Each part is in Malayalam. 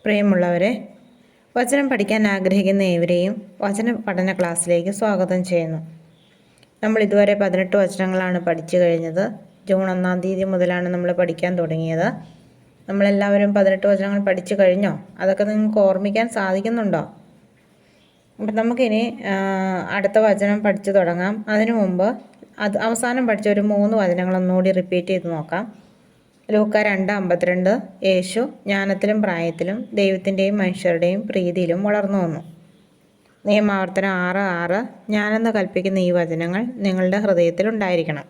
പ്രിയമുള്ളവരെ, വചനം പഠിക്കാൻ ആഗ്രഹിക്കുന്ന ഏവരെയും വചന പഠന ക്ലാസ്സിലേക്ക് സ്വാഗതം ചെയ്യുന്നു. നമ്മൾ ഇതുവരെ 18 വചനങ്ങളാണ് പഠിച്ചു കഴിഞ്ഞത്. ജൂൺ 1 തീയതി മുതലാണ് നമ്മൾ പഠിക്കാൻ തുടങ്ങിയത്. നമ്മളെല്ലാവരും 18 വചനങ്ങൾ പഠിച്ചു കഴിഞ്ഞോ? അതൊക്കെ നിങ്ങൾക്ക് ഓർമ്മിക്കാൻ സാധിക്കുന്നുണ്ടോ? അപ്പം നമുക്കിനി അടുത്ത വചനം പഠിച്ചു തുടങ്ങാം. അതിനു മുമ്പ് അവസാനം പഠിച്ച ഒരു 3 വചനങ്ങളൊന്നുകൂടി റിപ്പീറ്റ് ചെയ്ത് നോക്കാം. ലൂക്ക 2:52 യേശു ജ്ഞാനത്തിലും പ്രായത്തിലും ദൈവത്തിൻ്റെയും മനുഷ്യരുടെയും പ്രീതിയിലും വളർന്നു വന്നു. നിയമാവർത്തനം 6:6 ഞാനെന്ന് കൽപ്പിക്കുന്ന ഈ വചനങ്ങൾ നിങ്ങളുടെ ഹൃദയത്തിലുണ്ടായിരിക്കണം.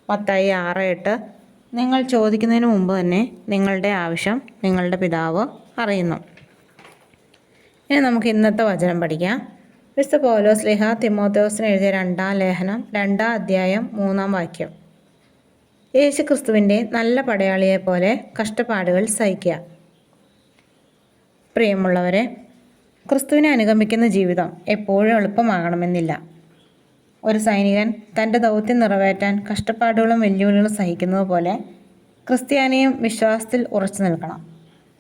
മത്തായി 6:8 നിങ്ങൾ ചോദിക്കുന്നതിന് മുമ്പ് തന്നെ നിങ്ങളുടെ ആവശ്യം നിങ്ങളുടെ പിതാവ് അറിയുന്നു. ഇനി നമുക്ക് ഇന്നത്തെ വചനം പഠിക്കാം. വിശുദ്ധ പൗലോസ്ലീഹ തിമോഥെയോസിന് എഴുതിയ 2-ാം ലേഖനം 2-ാം അധ്യായം 3-ാം വാക്യം. യേശു ക്രിസ്തുവിൻ്റെ നല്ല പടയാളിയെപ്പോലെ കഷ്ടപ്പാടുകൾ സഹിക്കുക. പ്രിയമുള്ളവരെ, ക്രിസ്തുവിനെ അനുഗമിക്കുന്ന ജീവിതം എപ്പോഴും എളുപ്പമാകണമെന്നില്ല. ഒരു സൈനികൻ തൻ്റെ ദൗത്യം നിറവേറ്റാൻ കഷ്ടപ്പാടുകളും വെല്ലുവിളികളും സഹിക്കുന്നത് പോലെ ക്രിസ്ത്യാനിയും വിശ്വാസത്തിൽ ഉറച്ചു നിൽക്കണം.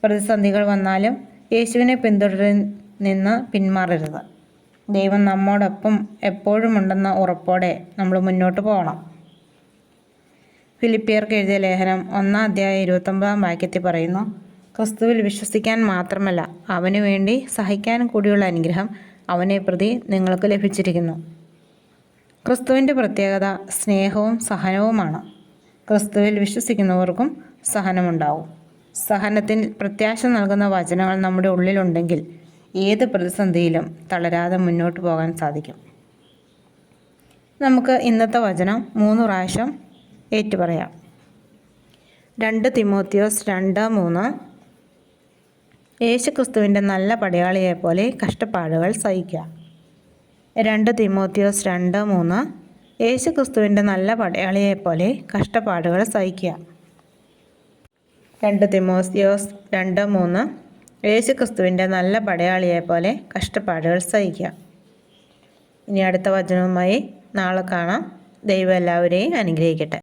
പ്രതിസന്ധികൾ വന്നാലും യേശുവിനെ പിന്തുടരിൽ നിന്ന് പിന്മാറരുത്. ദൈവം നമ്മോടൊപ്പം എപ്പോഴും ഉണ്ടെന്ന ഉറപ്പോടെ നമ്മൾ മുന്നോട്ട് പോകണം. ഫിലിപ്പിയർക്ക് എഴുതിയ ലേഖനം 1-ാം അധ്യായം 29-ാം വാക്യത്തിൽ പറയുന്നു, ക്രിസ്തുവിൽ വിശ്വസിക്കാൻ മാത്രമല്ല അവനു വേണ്ടി സഹിക്കാൻ കൂടിയുള്ള അനുഗ്രഹം അവനെ പ്രതി നിങ്ങൾക്ക് ലഭിച്ചിരിക്കുന്നു. ക്രിസ്തുവിൻ്റെ പ്രത്യേകത സ്നേഹവും സഹനവുമാണ്. ക്രിസ്തുവിൽ വിശ്വസിക്കുന്നവർക്കും സഹനമുണ്ടാവും. സഹനത്തിൽ പ്രത്യാശ നൽകുന്ന വചനങ്ങൾ നമ്മുടെ ഉള്ളിലുണ്ടെങ്കിൽ ഏത് പ്രതിസന്ധിയിലും തളരാതെ മുന്നോട്ട് പോകാൻ സാധിക്കും. നമുക്ക് ഇന്നത്തെ വചനം 3 പ്രാവശ്യം ഏറ്റുപറയാം. 2 തിമോത്തിയോസ് 2:3 യേശു ക്രിസ്തുവിൻ്റെ നല്ല പടയാളിയെപ്പോലെ കഷ്ടപ്പാടുകൾ സഹിക്കുക. 2 തിമോത്തിയോസ് 2:3 യേശു ക്രിസ്തുവിൻ്റെ നല്ല പടയാളിയെപ്പോലെ കഷ്ടപ്പാടുകൾ സഹിക്കുക. 2 തിമോത്തിയോസ് 2:3 യേശു ക്രിസ്തുവിൻ്റെ നല്ല പടയാളിയെപ്പോലെ കഷ്ടപ്പാടുകൾ സഹിക്കുക. ഇനി അടുത്ത വചനവുമായി നാളെ കാണാം. ദൈവം എല്ലാവരെയും അനുഗ്രഹിക്കട്ടെ.